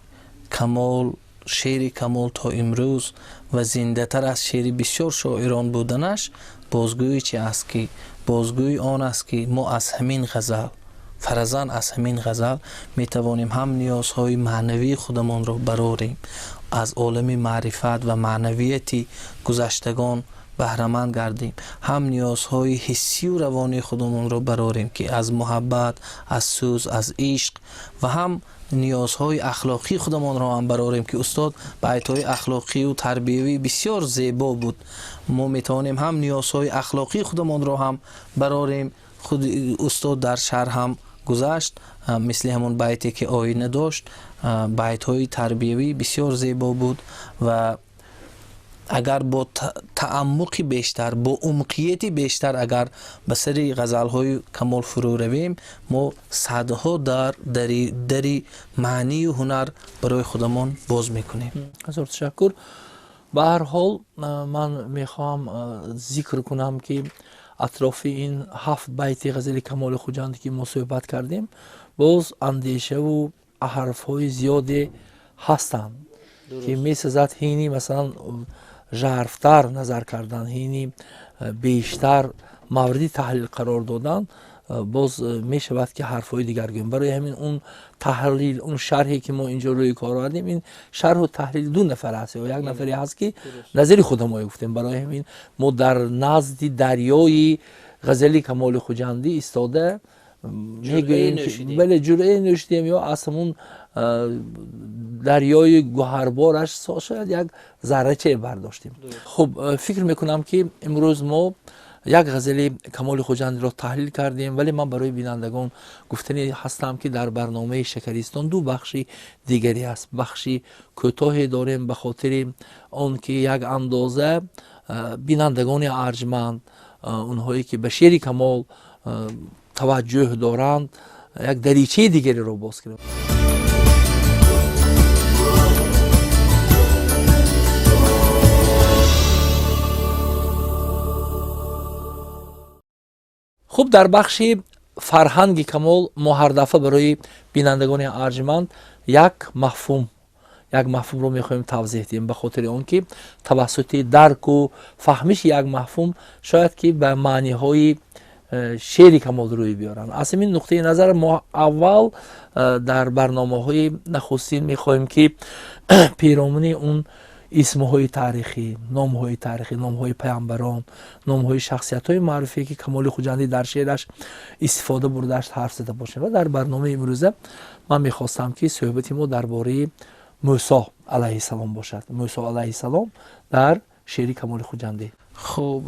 کمال، شعر کمال تا امروز و زنده تر از شعر بسیار شاعران بودنش بازگوی چی است که بازگوی آن است که ما از همین غزل فرزن از همین غزل می توانیم هم نیازهای معنوی خودمان را برآوریم، از عالم معرفت و معنویتی گذشتگان بهره‌مند گردیم، هم نیازهای حسی و روانی خودمان را برآوریم که از محبت، از سوز، از عشق و هم نیازهای اخلاقی خودمان را هم برآوریم که استاد بیت‌های اخلاقی و تربیوی بسیار زیبا بود. ما می توانیم هم نیازهای اخلاقی خودمان را هم برآوریم. خود استاد در شرح هم گذشت مثل همون بیتی که آینه داشت، بیت های تربیوی بسیار زیبا بود و اگر با تعمقی بیشتر، با عمقیتی بیشتر اگر به سری غزل های کمال فرو رویم، ما صدها دری معنی و هنر برای خودمان باز میکنیم. بسیار تشکر. به هر حال من میخوام ذکر کنم که اطراف این 7 بیت غزل کمال خوجندی که ما صحبت کردیم باز اندیشه و حرف‌های زیادی هستند که میسازد هینی مثلا ژرفتر نظر کردن، هینی بیشتر موردی تحلیل قرار دادن، باز میشود که حرف‌های دیگر گویم. برای همین اون تحلیل، اون شرحی که ما اینجا روی کار آوردیم، این شرح و تحلیل 2 نفر هست و یک نفری هست که نظری خود ما گفتیم. برای همین ما در نزد دریای غزل کمال خوجندی ایستاده میگوییم بله جرعه نوشیدیم یا اصلا دریای گوهربارش شاید یک ذره‌چه برداشتیم. خب فکر میکنم که امروز ما یک غزل کمال خوجندی را تحلیل کردیم، ولی من برای بینندگان گفتنی هستم که در برنامه شکریستان 2 بخشی دیگری است. بخشی کوتاهی داریم به خاطر آن که یک اندازه بینندگان ارجمند، اونهایی که به شعر کمال توجه دارند، یک دریچه دیگری را باز کنیم. خب در بخش فرهنگ کمال ما هر دفعه برای بینندگان ارجمند یک مفهوم رو میخوایم توضیح دهیم، به خاطر اون که توسط درک و فهمش یک مفهوم شاید که به معنی های شعر کمال روی بیارن. از این نقطه نظر ما اول در برنامه های نخستین میخوایم که پیرامون اون اسمهای تاریخی، نامهای تاریخی، نامهای پیامبران، نامهای شخصیت‌های معروفی که کمال خوجندی در شعرش استفاده برداشت حرف زده باشیم. و در برنامه امروزه من میخواستم که صحبت ما درباره موسی علیه السلام باشد. موسی علیه السلام در شعر کمال خوجندی. خب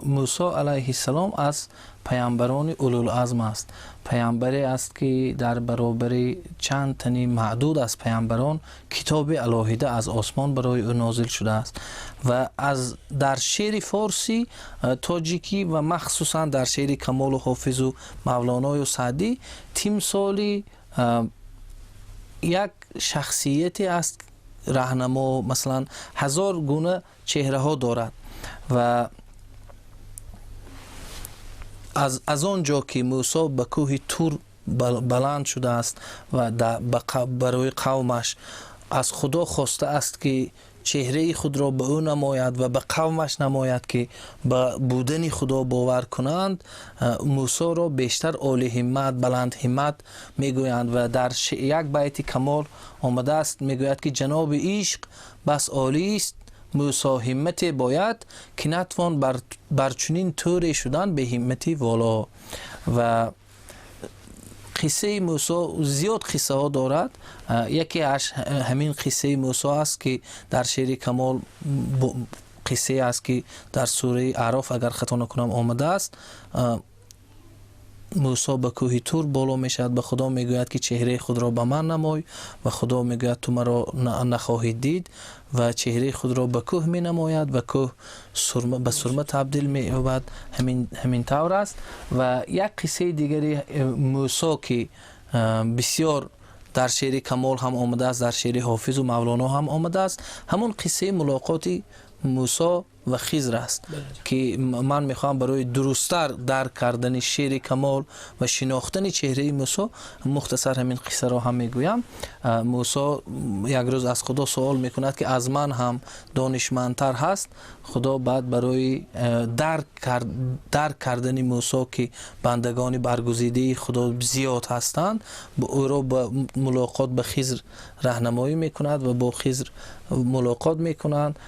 موسی علیه السلام از پیامبران اولوالعزم است. پیامبری است که در برابر چند تنی معدود از پیامبران کتاب الهیده از آسمان برای او نازل شده است و از در شعر فارسی، تاجیکی و مخصوصا در شعر کمال و حافظ و مولانا و سعدی تمثالی یک شخصیتی است راهنما، مثلا 1000 گونه چهره ها دارد و از آنجا که موسی به کوه تور بلند شده است و برای قومش از خدا خواسته است که چهره خود را به او نماید و به قومش نماید که به بودن خدا باور کنند، موسی را بیشتر عالی همت، بلند همت میگویند و در یک بیت کمال آمده است، میگوید که جناب عشق بس عالی است، موسی همت باید که نتوان بر چنین طور شدن به همتی والا. و قصه موسی زیاد قصه ها دارد. یکی از همین قصه موسی است که در شعر کمال قصه است که در سوره اعراف اگر خطا نکنم آمده است. موسی به کوه تور بالا می شود، به خدا می گوید که چهره خود را به من نمای و خدا می گوید تو مرا نخواهید دید و چهره خود را به کوه می نماید و کوه به سرمه تبدیل می یابد. همین طور است. و یک قصه دیگری موسی که بسیار در شعر کمال هم آمده است، در شعر حافظ و مولانا هم آمده است، همون قصه ملاقات موسی و خضر است که من میخوام برای درستتر درک کردن شعر کمال و شناختن چهره موسی مختصر همین قصه را هم میگویم. موسی یک روز از خدا سوال میکند که از من هم دانشمندتر هست. خدا بعد برای درک کردن موسی که بندگان برگزیده خدا زیاد هستند، او را به ملاقات به خضر راهنمایی میکند و با خضر ملاقات میکنند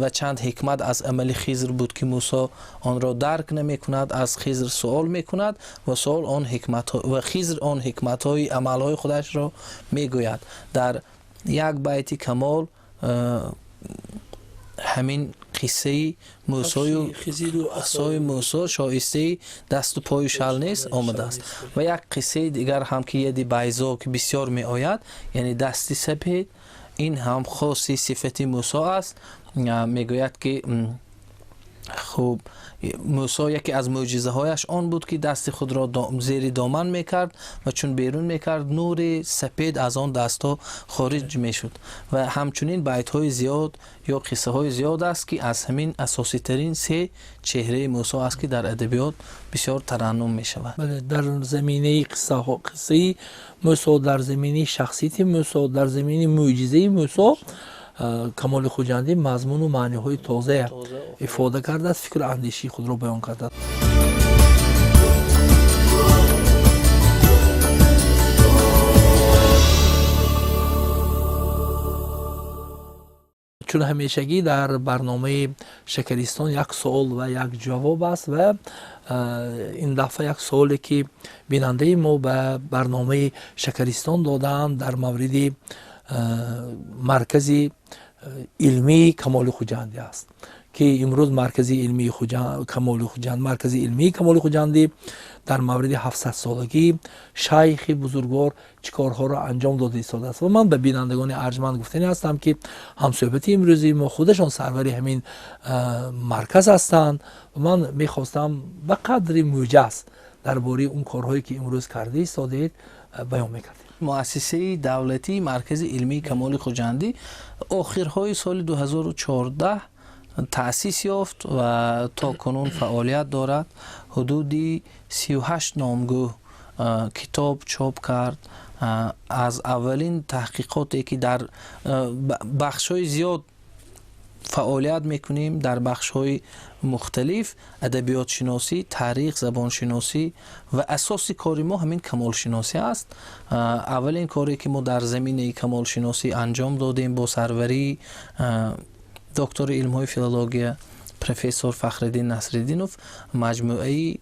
و چند حکمت از عمل خضر بود که موسی آن را درک نمی کند. از خضر سوال می کند و سوال آن حکمت و خضر آن حکمت های عمل های خودش را می گوید. در یک بیت کمال همین قصه موسی و عصای موسی شایسته دست و پای شل نیست آمده است. و یک قصه دیگر هم که ید بیضا که بسیار می آید، یعنی دستی سپید، این هم خاصی صفت موسی است. میگوید که خب موسی یکی از معجزه هایش آن بود که دست خود را زیر دامن میکرد و چون بیرون میکرد نور سپید از آن دست ها خارج میشد. و همچنین بیت های زیاد یا قصه های زیاد است که از همین اساسی ترین سه چهره موسی است که در ادبیات بسیار ترنم می شود. بله، در زمینه قصه موسی، در زمینه شخصیت موسی، در زمینه معجزه موسی، کمال خوجندی مضمون و معنی های تازه افاده کرده است، فکر اندیشی خود را بیان کرده است. چون همیشگی در برنامه شکریستان یک سوال و یک جواب است و این دفعه یک سوالی که بیننده ما به برنامه شکریستان دادن در مورد مرکز علمی کمال خوجندی است که امروز مرکز علمی کمال خوجندی در مورد 700 سالگی شیخ بزرگوار چیکارها را انجام داده ایستاده است. و من به بینندگان ارجمند گفتنی هستم که همصحبت امروزی ما خودشان سروری همین مرکز هستند و من میخواستم به قدری موجز درباره اون کارهایی که امروز کرده ایستادید بیان میکردیم. مؤسسه دولتی مرکز علمی کمال خوجندی آخرهای سال 2014 تأسیس یافت و تا کنون فعالیت دارد. حدودی 38 نامگو کتاب چاپ کرد. از اولین تحقیقاتی که در بخش‌های زیاد فعالیت میکنیم، در بخش‌های مختلف، ادبیات شناسی، تاریخ، زبان شناسی و اساسی کاری ما همین کمال شناسی است. اولین کاری که ما در زمینه کمال شناسی انجام دادیم با سروری دکتر علم های فیلولوژی پروفسور فخرالدین نصرالدینوف مجموعه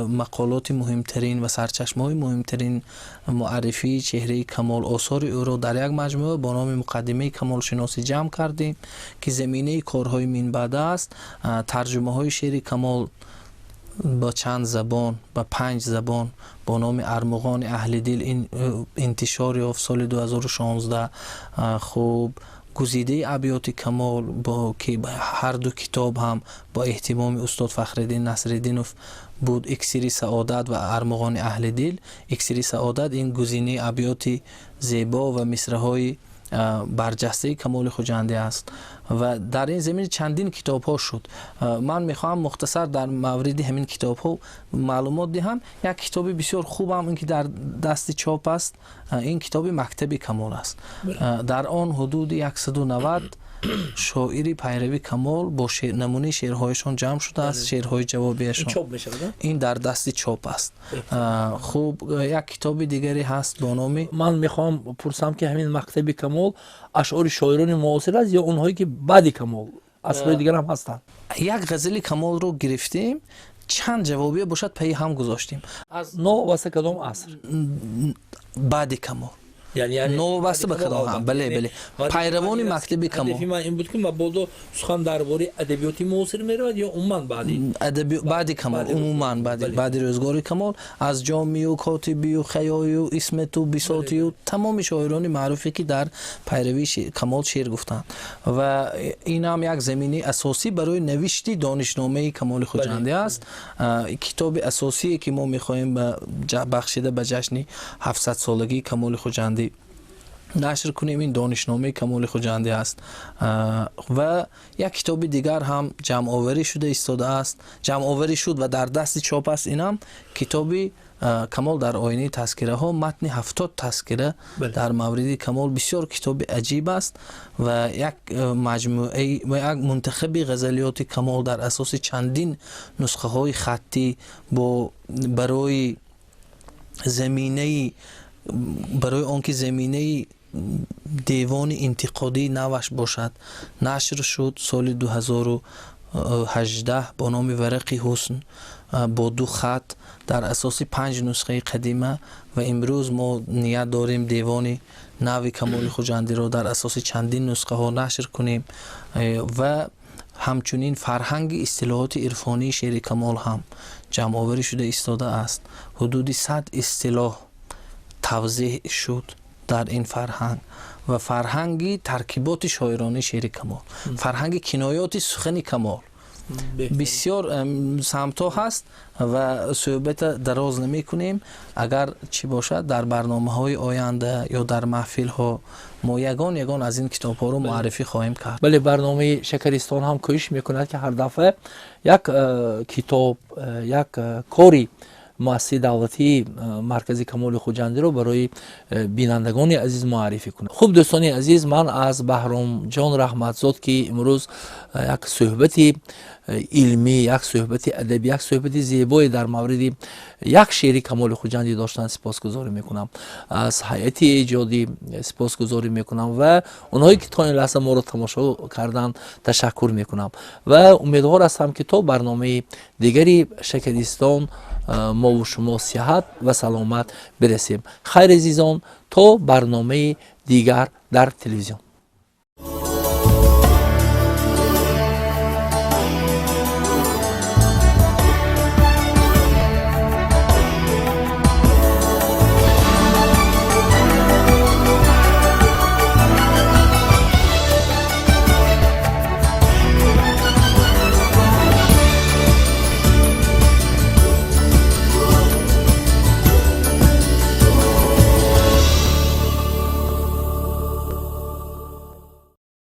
مقالات مهمترین و سرچشمه‌های مهمترین معرفی چهره کمال آثار او را در یک مجموعه با نام مقدمه کمال شناسی جمع کردیم که زمینه کارهای من بعد است. ترجمه های شعر کمال با چند زبان، با 5 زبان با نام ارمغان اهل دل این انتشار یافت سال 2016. خوب گزیده ابیات کمال با که هر دو کتاب هم با اهتمام استاد فخرالدین نصرالدینوف بود، اکسیر سعادت و ارمغان اهل دل. اکسیر سعادت این گزینه ابیات زیبا و مصرع‌های برجسته کمال خواجنده است و در این زمین چندین کتاب ها شد. من میخواهم مختصر در مورد همین کتاب ها معلومات دهم. یک کتاب بسیار خوب هم این که در دست چاپ است، این کتاب مکتب کمال است. در آن حدود 190 شاعری پیروی کمال با نمونه شعرهایشان جمع شده است، شعرهای جوابیشان. این در دست چاپ است. خوب یک کتاب دیگری هست با نام، من میخوام پرسم که همین مکتب کمال اشعار شاعران معاصر است یا اونهایی که بعد کمال اصلای دیگر هم هستند؟ یک غزل کمال رو گرفتیم، چند جوابیه باشد پی هم گذاشتیم از نو واسه کدام عصر؟ بعد کمال، یعنی نوبسته به کدام هم. بله پیروان مکتب کمال. هدفی من این بود که مبادا سخن درباره ادبیات معاصر میرود یا عموما بعدی؟ بعد کمال، عموما بعد روزگار کمال از جامی و کاتبی و خیایی و اسمت و بساطی و تمام شاعران معروفی که در پیروی کمال شعر گفتند و این هم یک زمینه اساسی برای نوشتی دانشنامه کمال خواجنده است. کتاب اساسی که ما میخواهیم بخشیده به جشن 700 سالگی کمال خواجنده نشر کنیم، این دانشنامه کمال خواجنده است. و یک کتاب دیگر هم جمع آوری شده ایستاده است، جمع آوری شد و در دست چاپ است. اینم کتابی کمال در آینه تذکره ها، متن 70 تذکره در مورد کمال. بسیار کتاب عجیب است و یک مجموعه و یک منتخب غزلیات کمال در اساس چندین نسخه های خطی برای آنکه زمینه دیوان انتقادی نوش باشد نشر شد سال 2018 با نام ورق حسن با 2 خط در اساس 5 نسخه قدیمه و امروز ما نیت داریم دیوان نو کمال خواجنده را در اساس چندین نسخه ها نشر کنیم و همچنین فرهنگ اصطلاحات عرفانی شعر کمال هم جمع آوری شده ایستاده است. حدود 100 اصطلاح توضیح شد در این فرهنگ و فرهنگی ترکیبات شاعرانه شعر کمال، فرهنگ کنایات سخن کمال. بسیار سمتا هست و صحبت دراز نمی کنیم. اگر چی باشد در برنامه های آینده یا در محفل ها ما یگان از این کتاب ها رو معرفی خواهیم کرد. بله، برنامه شکرستان هم کوشش میکند که هر دفعه یک کتاب، یک کاری مؤسسه دولتی مرکز کمال خواجنده رو برای بینندگان عزیز معرفی کنه. خوب دوستان عزیز، من از بهرام جان رحمتزاد که امروز یک صحبت علمی، یک صحبت ادبی، یک صحبت زیبایی در مورد یک شعر کمال خواجنده داشتن سپاسگزاری میکنم. از هیئت ایجادی سپاسگزاری میکنم و اونهایی که تا این لحظه ما رو تماشا کردن تشکر میکنم و امیدوار هستم که تا برنامه دیگری شکرستان ما و شما صحت و سلامت برسیم. خیر عزیزان، تا برنامه دیگر در تلویزیون.